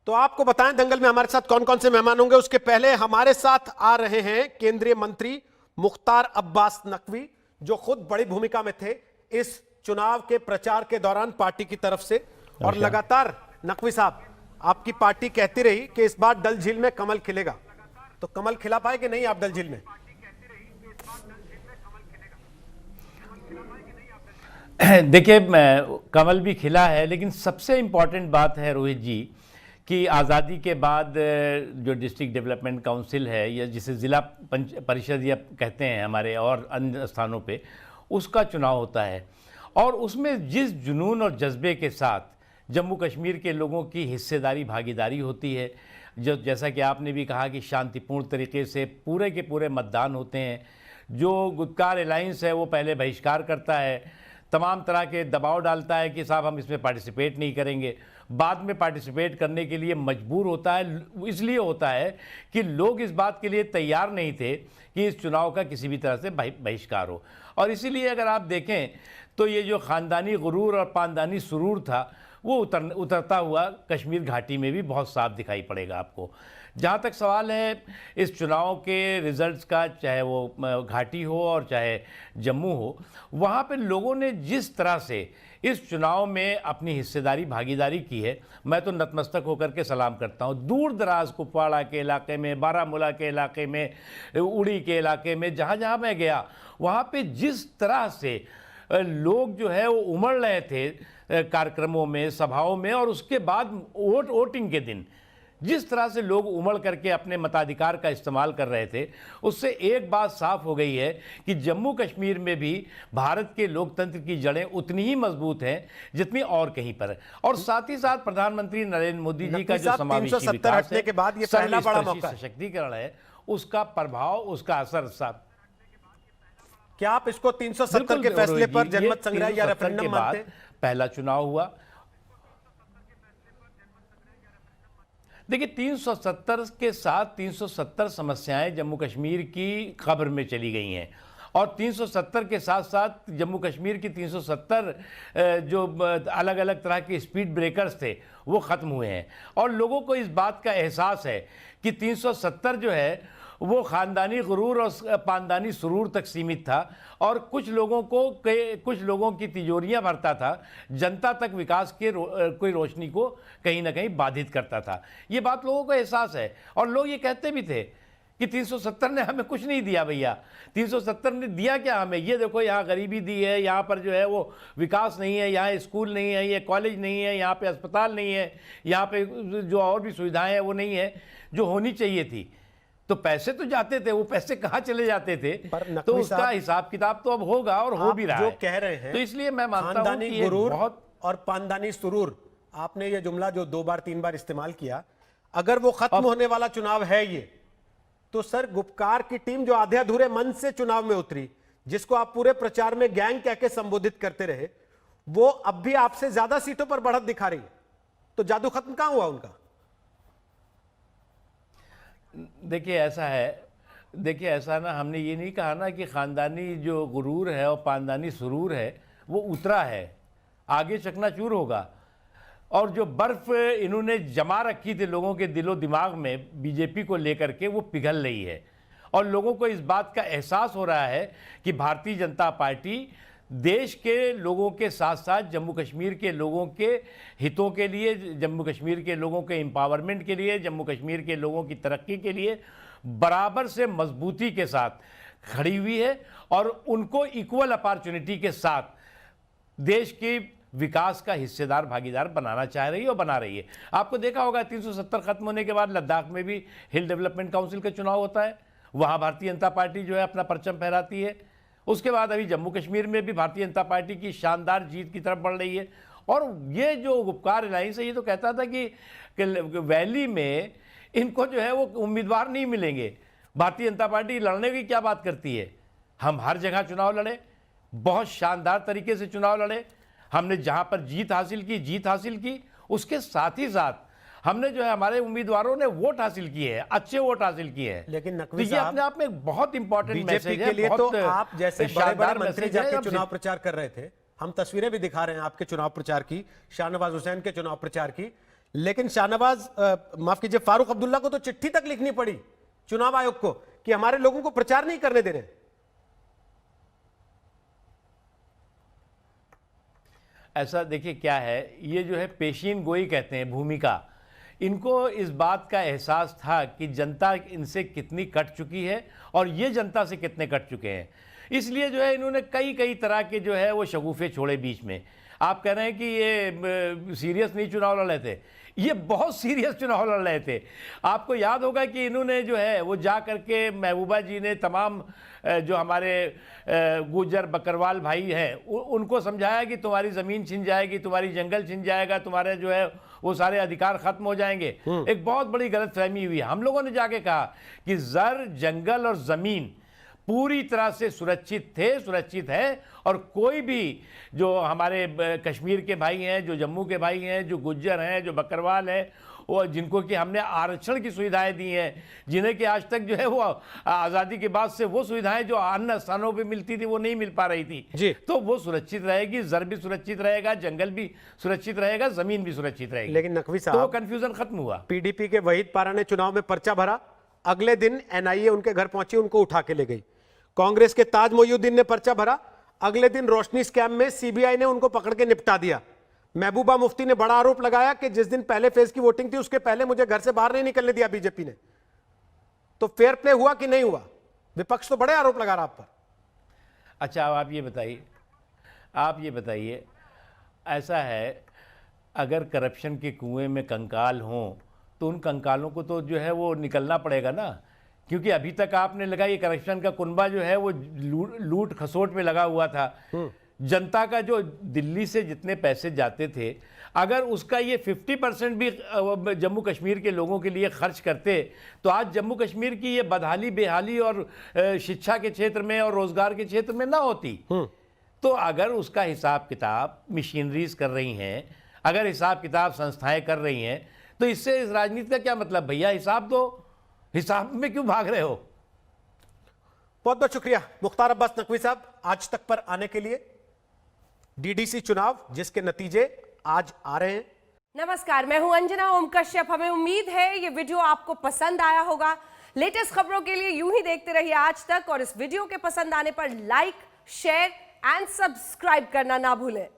तो आपको बताएं दंगल में हमारे साथ कौन कौन से मेहमान होंगे। उसके पहले हमारे साथ आ रहे हैं केंद्रीय मंत्री मुख्तार अब्बास नकवी, जो खुद बड़ी भूमिका में थे इस चुनाव के प्रचार के दौरान पार्टी की तरफ से। और लगातार नकवी साहब, आपकी पार्टी कहती रही कि इस बार डल झील में कमल खिलेगा, तो कमल खिला पाए कि नहीं आप डल झील में? देखिए, कमल भी खिला है, लेकिन सबसे इम्पॉर्टेंट बात है रोहित जी कि आज़ादी के बाद जो डिस्ट्रिक्ट डेवलपमेंट काउंसिल है, या जिसे ज़िला परिषद या कहते हैं हमारे और अन्य स्थानों पे, उसका चुनाव होता है। और उसमें जिस जुनून और जज्बे के साथ जम्मू कश्मीर के लोगों की हिस्सेदारी भागीदारी होती है, जो जैसा कि आपने भी कहा कि शांतिपूर्ण तरीके से पूरे के पूरे मतदान होते हैं। जो गुपकार अलायंस है वो पहले बहिष्कार करता है, तमाम तरह के दबाव डालता है कि साहब हम इसमें पार्टिसिपेट नहीं करेंगे, बाद में पार्टिसिपेट करने के लिए मजबूर होता है। इसलिए होता है कि लोग इस बात के लिए तैयार नहीं थे कि इस चुनाव का किसी भी तरह से बहिष्कार हो। और इसीलिए अगर आप देखें तो ये जो ख़ानदानी गुरूर और पानदानी सुरूर था, वो उतरता हुआ कश्मीर घाटी में भी बहुत साफ दिखाई पड़ेगा आपको। जहाँ तक सवाल है इस चुनाव के रिज़ल्ट्स का, चाहे वो घाटी हो और चाहे जम्मू हो, वहाँ पे लोगों ने जिस तरह से इस चुनाव में अपनी हिस्सेदारी भागीदारी की है, मैं तो नतमस्तक होकर के सलाम करता हूँ। दूर दराज कुपवाड़ा के इलाके में, बारामूला के इलाके में, उड़ी के इलाके में, जहाँ जहाँ मैं गया वहाँ पे जिस तरह से लोग जो है वो उमड़ रहे थे कार्यक्रमों में, सभाओं में, और उसके बाद वोटिंग के दिन जिस तरह से लोग उमड़ करके अपने मताधिकार का इस्तेमाल कर रहे थे, उससे एक बात साफ हो गई है कि जम्मू कश्मीर में भी भारत के लोकतंत्र की जड़ें उतनी ही मजबूत हैं जितनी और कहीं पर है। और साथ ही साथ प्रधानमंत्री नरेंद्र मोदी जी का जो समावेशी विकास है, के बाद ये पहला बड़ा मौका सशक्तिकरण है, उसका प्रभाव, उसका असर साफ। क्या आप इसको 370 के फैसले पर जनमत संग्रह या रेफरेंडम मानते हैं? पहला चुनाव हुआ। देखिए, 370 के साथ 370 समस्याएं जम्मू कश्मीर की खबर में चली गई हैं, और 370 के साथ साथ जम्मू कश्मीर की 370 जो अलग अलग तरह के स्पीड ब्रेकर्स थे वो ख़त्म हुए हैं। और लोगों को इस बात का एहसास है कि 370 जो है वो ख़ानदानी गुरूर और पानदानी सुरूर तक सीमित था, और कुछ लोगों की तिजोरियां भरता था, जनता तक विकास के कोई रोशनी को कहीं ना कहीं बाधित करता था। ये बात लोगों को एहसास है, और लोग ये कहते भी थे कि 370 ने हमें कुछ नहीं दिया भैया। 370 ने दिया क्या हमें? ये देखो, यहाँ गरीबी दी है, यहाँ पर जो है वो विकास नहीं है, यहाँ स्कूल नहीं है, ये कॉलेज नहीं है, यहाँ पे अस्पताल नहीं है, यहाँ पे जो और भी सुविधाएं हैं वो नहीं है जो होनी चाहिए थी। तो पैसे तो जाते थे, वो पैसे कहाँ चले जाते थे? तो उसका हिसाब किताब तो अब होगा, और हो भी रहा है। जो कह रहे हैं, तो इसलिए मैं मानता हूं कि ये बहुत और पानदानी सुरूर, आपने ये जुमला जो 2 बार 3 बार इस्तेमाल किया, अगर वो खत्म होने वाला चुनाव है ये, तो सर गुपकार की टीम जो आधे अधूरे मन से चुनाव में उतरी, जिसको आप पूरे प्रचार में गैंग कह के संबोधित करते रहे, वो अब भी आपसे ज्यादा सीटों पर बढ़त दिखा रही है। तो जादू खत्म कहां हुआ उनका? देखिए ऐसा ना, हमने ये नहीं कहा ना कि ख़ानदानी जो गुरूर है और पानदानी सुरूर है वो उतरा है, आगे चकनाचूर होगा। और जो बर्फ़ इन्होंने जमा रखी थी लोगों के दिलो दिमाग में बीजेपी को लेकर के, वो पिघल रही है, और लोगों को इस बात का एहसास हो रहा है कि भारतीय जनता पार्टी देश के लोगों के साथ साथ जम्मू कश्मीर के लोगों के हितों के लिए, जम्मू कश्मीर के लोगों के एम्पावरमेंट के लिए, जम्मू कश्मीर के लोगों की तरक्की के लिए बराबर से मजबूती के साथ खड़ी हुई है, और उनको इक्वल अपॉर्चुनिटी के साथ देश के विकास का हिस्सेदार भागीदार बनाना चाह रही है और बना रही है। आपको देखा होगा 370 खत्म होने के बाद लद्दाख में भी हिल डेवलपमेंट काउंसिल का चुनाव होता है, वहाँ भारतीय जनता पार्टी जो है अपना परचम फहराती है। उसके बाद अभी जम्मू कश्मीर में भी भारतीय जनता पार्टी की शानदार जीत की तरफ बढ़ रही है। और ये जो गुपकार अलायंस है, ये तो कहता था कि वैली में इनको जो है वो उम्मीदवार नहीं मिलेंगे। भारतीय जनता पार्टी लड़ने की क्या बात करती है? हम हर जगह चुनाव लड़े, बहुत शानदार तरीके से चुनाव लड़े, हमने जहां पर जीत हासिल की, उसके साथ ही साथ हमने जो है हमारे उम्मीदवारों ने वोट हासिल किए हैं, अच्छे वोट हासिल किए हैं। लेकिन तो ये अपने आप में एक बहुत इंपॉर्टेंट मैसेज है। के लिए तो आप जैसे बड़े मंत्री जाके है, चुनाव प्रचार कर रहे थे, हम तस्वीरें भी दिखा रहे हैं आपके चुनाव प्रचार की, शाहनवाज हुसैन के चुनाव प्रचार की, लेकिन शाहनवाज माफ कीजिए, फारूक अब्दुल्ला को तो चिट्ठी तक लिखनी पड़ी चुनाव आयोग को कि हमारे लोगों को प्रचार नहीं करने दे रहे। ऐसा देखिए क्या है, ये जो है पेशीन गोई कहते हैं, भूमिका, इनको इस बात का एहसास था कि जनता इनसे कितनी कट चुकी है और ये जनता से कितने कट चुके हैं। इसलिए जो है इन्होंने कई कई तरह के जो है वो शगुफे छोड़े बीच में। आप कह रहे हैं कि ये सीरियस नहीं चुनाव लड़ रहे थे, ये बहुत सीरियस चुनाव लड़ रहे थे। आपको याद होगा कि इन्होंने जो है वो जा करके महबूबा जी ने तमाम जो हमारे गुजर बकरवाल भाई हैं उनको समझाया कि तुम्हारी ज़मीन छिन जाएगी, तुम्हारी जंगल छिन जाएगा, तुम्हारे जो है वो सारे अधिकार खत्म हो जाएंगे। एक बहुत बड़ी गलतफहमी हुई। हम लोगों ने जाके कहा कि ज़र, जंगल और ज़मीन पूरी तरह से सुरक्षित थे, सुरक्षित है, और कोई भी जो हमारे कश्मीर के भाई हैं, जो जम्मू के भाई हैं, जो गुज्जर हैं, जो बकरवाल हैं, वो जिनको कि हमने आरक्षण की सुविधाएं दी हैं, जिन्हें कि आज तक जो है वो आज़ादी के बाद से वो सुविधाएं जो अन्य स्थानों पे मिलती थी वो नहीं मिल पा रही थी, तो वो सुरक्षित रहेगी। ज़र भी सुरक्षित रहेगा, जंगल भी सुरक्षित रहेगा, ज़मीन भी सुरक्षित रहेगी। लेकिन नकवी साहब, तो कंफ्यूजन खत्म हुआ। पीडीपी के वहीद पारा ने चुनाव में पर्चा भरा, अगले दिन एनआईए उनके घर पहुंची, उनको उठा के ले गई। कांग्रेस के ताज मोइनुद्दीन ने पर्चा भरा, अगले दिन रोशनी स्कैम में सीबीआई ने उनको पकड़ के निपटा दिया। महबूबा मुफ्ती ने बड़ा आरोप लगाया कि जिस दिन पहले फेज की वोटिंग थी उसके पहले मुझे घर से बाहर नहीं निकलने दिया बीजेपी ने। तो फेयर प्ले हुआ कि नहीं हुआ? विपक्ष तो बड़े आरोप लगा रहा आप पर। अच्छा, अब आप ये बताइए, ऐसा है, अगर करप्शन के कुएं में कंकाल हों तो उन कंकालों को तो जो है वो निकलना पड़ेगा ना, क्योंकि अभी तक आपने लगा ये करप्शन का कुनबा जो है वो लूट खसोट में लगा हुआ था। जनता का जो दिल्ली से जितने पैसे जाते थे, अगर उसका ये 50% भी जम्मू कश्मीर के लोगों के लिए खर्च करते तो आज जम्मू कश्मीर की ये बदहाली, बेहाली और शिक्षा के क्षेत्र में और रोजगार के क्षेत्र में ना होती। तो अगर उसका हिसाब किताब मशीनरीज कर रही हैं, अगर हिसाब किताब संस्थाएं कर रही हैं, तो इससे इस राजनीति का क्या मतलब? भैया हिसाब दो, हिसाब में क्यों भाग रहे हो? बहुत बहुत शुक्रिया मुख्तार अब्बास नकवी साहब आज तक पर आने के लिए। डीडीसी चुनाव जिसके नतीजे आज आ रहे हैं। नमस्कार, मैं हूं अंजना ओम कश्यप। हमें उम्मीद है ये वीडियो आपको पसंद आया होगा। लेटेस्ट खबरों के लिए यूं ही देखते रहिए आज तक, और इस वीडियो के पसंद आने पर लाइक, शेयर एंड सब्सक्राइब करना ना भूलें।